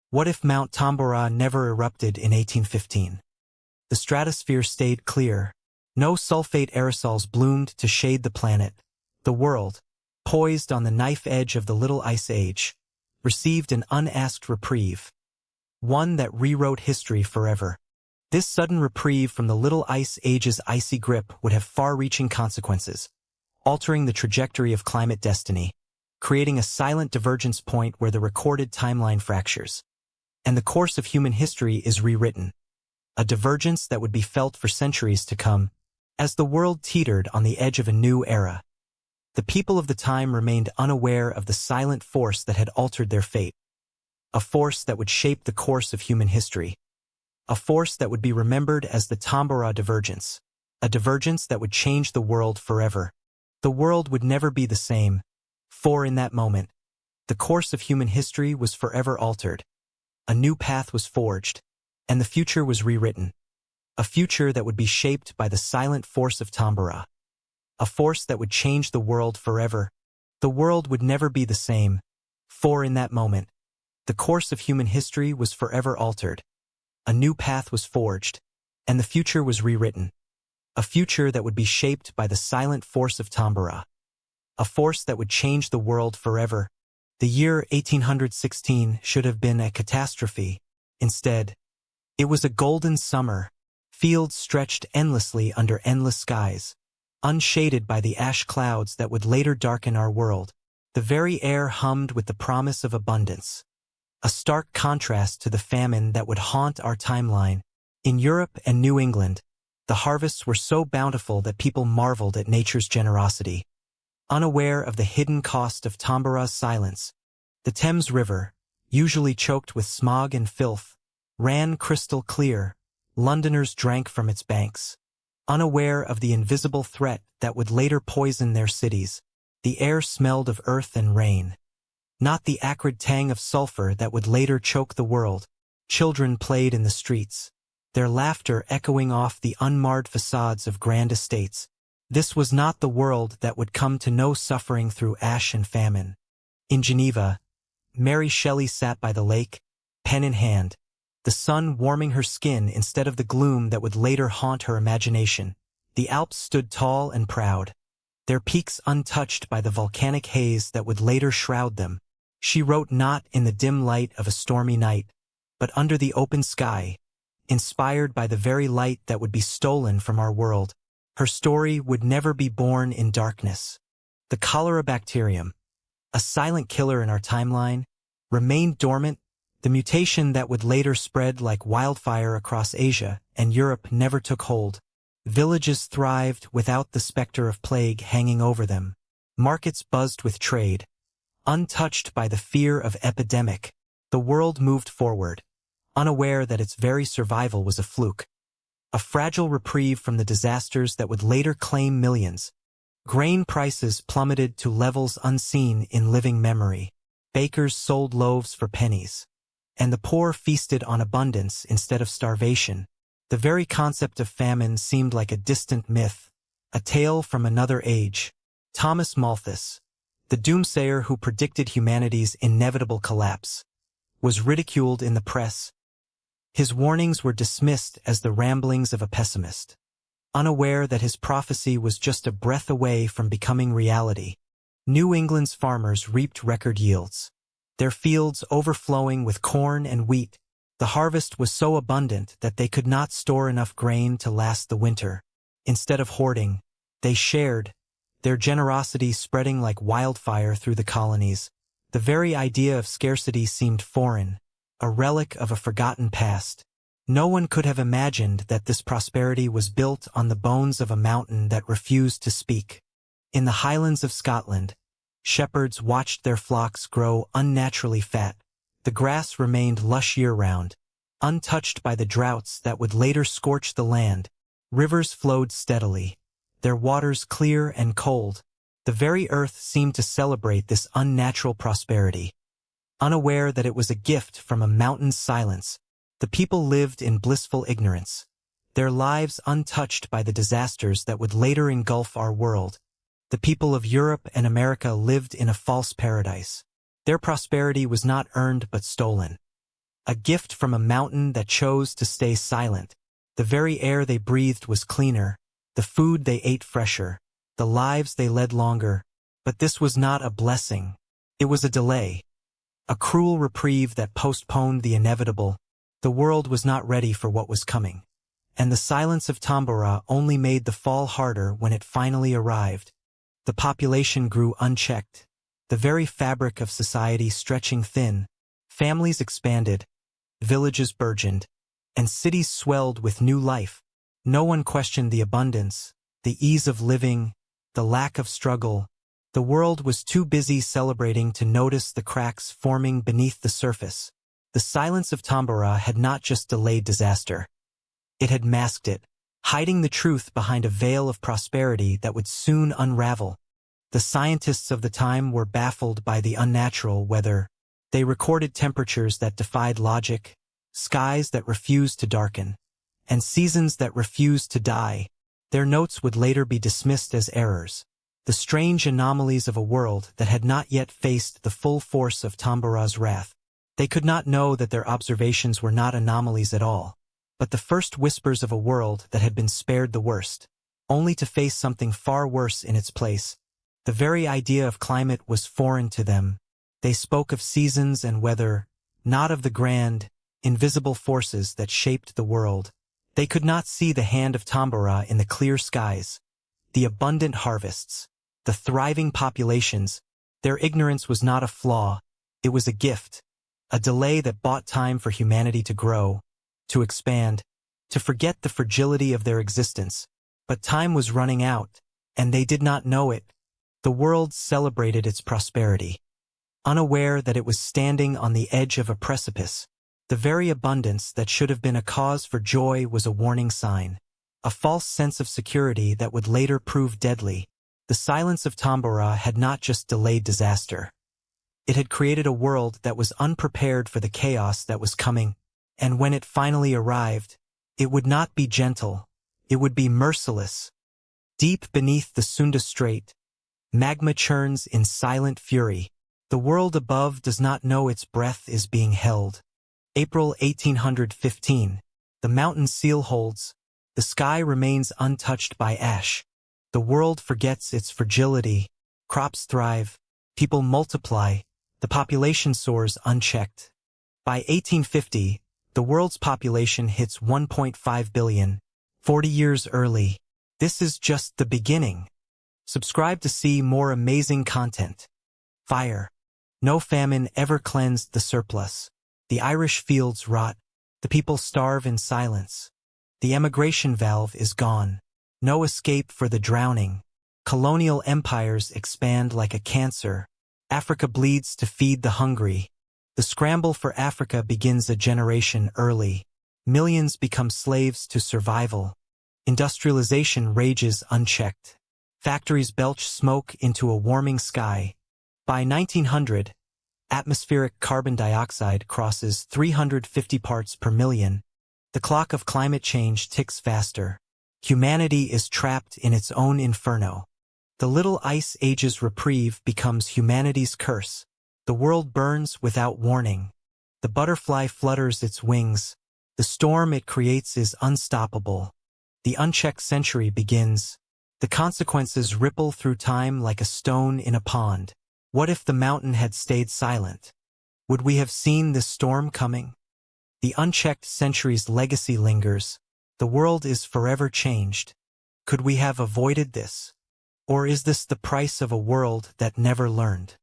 What if Mount Tambora never erupted in 1815? The stratosphere stayed clear. No sulfate aerosols bloomed to shade the planet. The world, poised on the knife edge of the Little Ice Age, received an unasked reprieve. One that rewrote history forever. This sudden reprieve from the Little Ice Age's icy grip would have far-reaching consequences, altering the trajectory of climate destiny, creating a silent divergence point where the recorded timeline fractures. And the course of human history is rewritten. A divergence that would be felt for centuries to come, as the world teetered on the edge of a new era. The people of the time remained unaware of the silent force that had altered their fate. A force that would shape the course of human history. A force that would be remembered as the Tambora divergence. A divergence that would change the world forever. The world would never be the same, for in that moment, the course of human history was forever altered. A new path was forged, and the future was rewritten. A future that would be shaped by the silent force of Tambora. A force that would change the world forever. The world would never be the same, for in that moment, the course of human history was forever altered. A new path was forged, and the future was rewritten. A future that would be shaped by the silent force of Tambora. A force that would change the world forever. The year 1816 should have been a catastrophe. Instead, it was a golden summer. Fields stretched endlessly under endless skies, unshaded by the ash clouds that would later darken our world. The very air hummed with the promise of abundance. A stark contrast to the famine that would haunt our timeline. In Europe and New England, the harvests were so bountiful that people marveled at nature's generosity. Unaware of the hidden cost of Tambora's silence, the Thames River, usually choked with smog and filth, ran crystal clear. Londoners drank from its banks. Unaware of the invisible threat that would later poison their cities, the air smelled of earth and rain. Not the acrid tang of sulfur that would later choke the world. Children played in the streets, their laughter echoing off the unmarred facades of grand estates. This was not the world that would come to know suffering through ash and famine. In Geneva, Mary Shelley sat by the lake, pen in hand, the sun warming her skin instead of the gloom that would later haunt her imagination. The Alps stood tall and proud, their peaks untouched by the volcanic haze that would later shroud them. She wrote not in the dim light of a stormy night, but under the open sky, inspired by the very light that would be stolen from our world. Her story would never be born in darkness. The cholera bacterium, a silent killer in our timeline, remained dormant. The mutation that would later spread like wildfire across Asia and Europe never took hold. Villages thrived without the specter of plague hanging over them. Markets buzzed with trade. Untouched by the fear of epidemic, the world moved forward, unaware that its very survival was a fluke. A fragile reprieve from the disasters that would later claim millions. Grain prices plummeted to levels unseen in living memory. Bakers sold loaves for pennies. And the poor feasted on abundance instead of starvation. The very concept of famine seemed like a distant myth, a tale from another age. Thomas Malthus, the doomsayer who predicted humanity's inevitable collapse, was ridiculed in the press. His warnings were dismissed as the ramblings of a pessimist, unaware that his prophecy was just a breath away from becoming reality. New England's farmers reaped record yields, their fields overflowing with corn and wheat. The harvest was so abundant that they could not store enough grain to last the winter. Instead of hoarding, they shared, their generosity spreading like wildfire through the colonies. The very idea of scarcity seemed foreign, a relic of a forgotten past. No one could have imagined that this prosperity was built on the bones of a mountain that refused to speak. In the highlands of Scotland, shepherds watched their flocks grow unnaturally fat. The grass remained lush year-round, untouched by the droughts that would later scorch the land. Rivers flowed steadily, their waters clear and cold. The very earth seemed to celebrate this unnatural prosperity. Unaware that it was a gift from a mountain's silence, the people lived in blissful ignorance, their lives untouched by the disasters that would later engulf our world. The people of Europe and America lived in a false paradise. Their prosperity was not earned but stolen. a gift from a mountain that chose to stay silent. The very air they breathed was cleaner, the food they ate fresher, the lives they led longer. But this was not a blessing. It was a delay. A cruel reprieve that postponed the inevitable. The world was not ready for what was coming. And the silence of Tambora only made the fall harder when it finally arrived. The population grew unchecked, the very fabric of society stretching thin. Families expanded, villages burgeoned, and cities swelled with new life. No one questioned the abundance, the ease of living, the lack of struggle. The world was too busy celebrating to notice the cracks forming beneath the surface. The silence of Tambora had not just delayed disaster. It had masked it, hiding the truth behind a veil of prosperity that would soon unravel. The scientists of the time were baffled by the unnatural weather. They recorded temperatures that defied logic, skies that refused to darken, and seasons that refused to die. Their notes would later be dismissed as errors. The strange anomalies of a world that had not yet faced the full force of Tambora's wrath. They could not know that their observations were not anomalies at all, but the first whispers of a world that had been spared the worst, only to face something far worse in its place. The very idea of climate was foreign to them. They spoke of seasons and weather, not of the grand, invisible forces that shaped the world. They could not see the hand of Tambora in the clear skies, the abundant harvests, the thriving populations. Their ignorance was not a flaw, it was a gift, a delay that bought time for humanity to grow, to expand, to forget the fragility of their existence. But time was running out, and they did not know it. The world celebrated its prosperity, unaware that it was standing on the edge of a precipice. The very abundance that should have been a cause for joy was a warning sign, a false sense of security that would later prove deadly. The silence of Tambora had not just delayed disaster. It had created a world that was unprepared for the chaos that was coming, and when it finally arrived, it would not be gentle, it would be merciless. Deep beneath the Sunda Strait, magma churns in silent fury. The world above does not know its breath is being held. April 1815. The mountain seal holds. The sky remains untouched by ash. The world forgets its fragility. Crops thrive. People multiply. The population soars unchecked. By 1850, the world's population hits 1.5 billion. 40 years early. This is just the beginning. Subscribe to see more amazing content. Fire. No famine ever cleansed the surplus. The Irish fields rot. The people starve in silence. The emigration valve is gone. No escape for the drowning. Colonial empires expand like a cancer. Africa bleeds to feed the hungry. The scramble for Africa begins a generation early. Millions become slaves to survival. Industrialization rages unchecked. Factories belch smoke into a warming sky. By 1900, atmospheric carbon dioxide crosses 350 parts per million. The clock of climate change ticks faster. Humanity is trapped in its own inferno. The little ice age's reprieve becomes humanity's curse. The world burns without warning. The butterfly flutters its wings. The storm it creates is unstoppable. The unchecked century begins. The consequences ripple through time like a stone in a pond. What if the mountain had stayed silent? Would we have seen this storm coming? The unchecked century's legacy lingers. The world is forever changed. Could we have avoided this? Or is this the price of a world that never learned?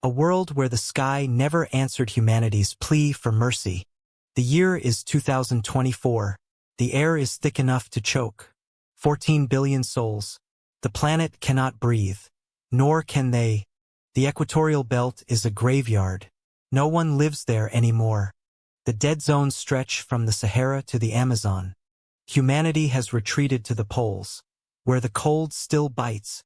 A world where the sky never answered humanity's plea for mercy. The year is 2024. The air is thick enough to choke. 14 billion souls. The planet cannot breathe. Nor can they. The equatorial belt is a graveyard. No one lives there anymore. The dead zones stretch from the Sahara to the Amazon. Humanity has retreated to the poles, where the cold still bites.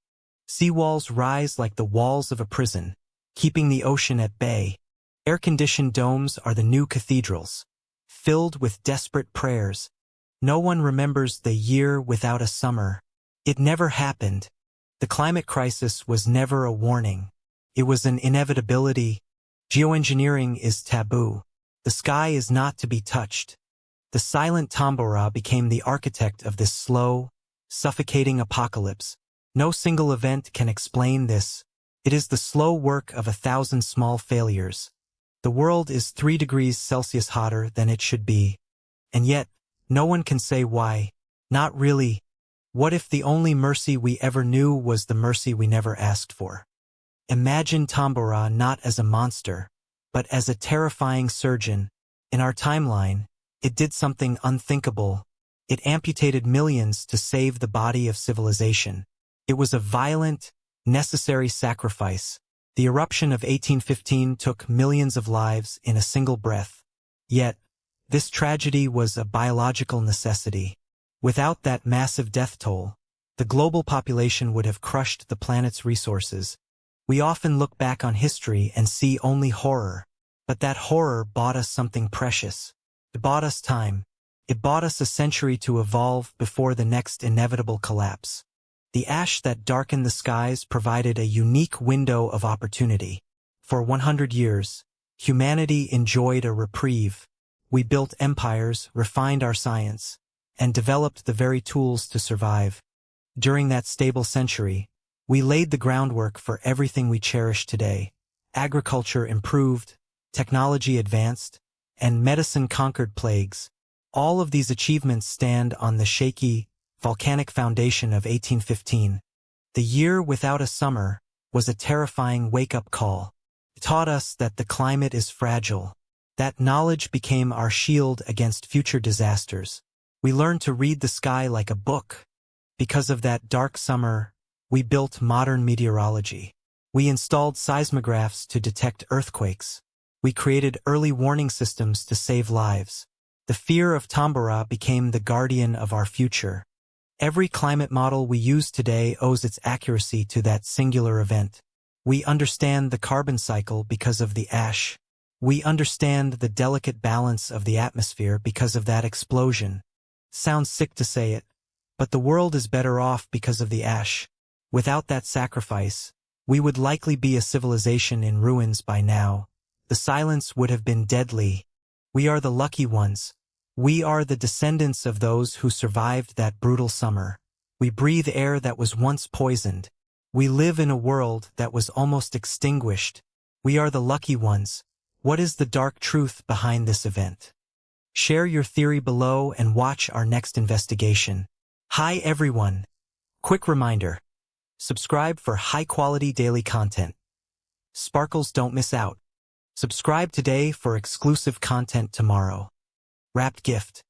Seawalls rise like the walls of a prison, keeping the ocean at bay. Air-conditioned domes are the new cathedrals, filled with desperate prayers. No one remembers the year without a summer. It never happened. The climate crisis was never a warning. It was an inevitability. Geoengineering is taboo. The sky is not to be touched. The silent Tambora became the architect of this slow, suffocating apocalypse. No single event can explain this. It is the slow work of 1,000 small failures. The world is 3 degrees Celsius hotter than it should be. And yet, no one can say why. Not really. What if the only mercy we ever knew was the mercy we never asked for? Imagine Tambora not as a monster, but as a terrifying surgeon. In our timeline, it did something unthinkable. It amputated millions to save the body of civilization. It was a violent, necessary sacrifice. The eruption of 1815 took millions of lives in a single breath. Yet, this tragedy was a biological necessity. Without that massive death toll, the global population would have crushed the planet's resources. We often look back on history and see only horror, but that horror bought us something precious. It bought us time. It bought us a century to evolve before the next inevitable collapse. The ash that darkened the skies provided a unique window of opportunity. For 100 years, humanity enjoyed a reprieve. We built empires, refined our science, and developed the very tools to survive. During that stable century, we laid the groundwork for everything we cherish today. Agriculture improved, technology advanced, and medicine conquered plagues. All of these achievements stand on the shaky, volcanic foundation of 1815. The year without a summer was a terrifying wake-up call. It taught us that the climate is fragile. That knowledge became our shield against future disasters. We learned to read the sky like a book. Because of that dark summer, we built modern meteorology. We installed seismographs to detect earthquakes. We created early warning systems to save lives. The fear of Tambora became the guardian of our future. Every climate model we use today owes its accuracy to that singular event. We understand the carbon cycle because of the ash. We understand the delicate balance of the atmosphere because of that explosion. Sounds sick to say it, but the world is better off because of the ash. Without that sacrifice, we would likely be a civilization in ruins by now. The silence would have been deadly. We are the lucky ones. We are the descendants of those who survived that brutal summer. We breathe air that was once poisoned. We live in a world that was almost extinguished. We are the lucky ones. What is the dark truth behind this event? Share your theory below and watch our next investigation. Hi everyone. Quick reminder. Subscribe for high-quality daily content. Sparkles don't miss out. Subscribe today for exclusive content tomorrow. Wrapped gift.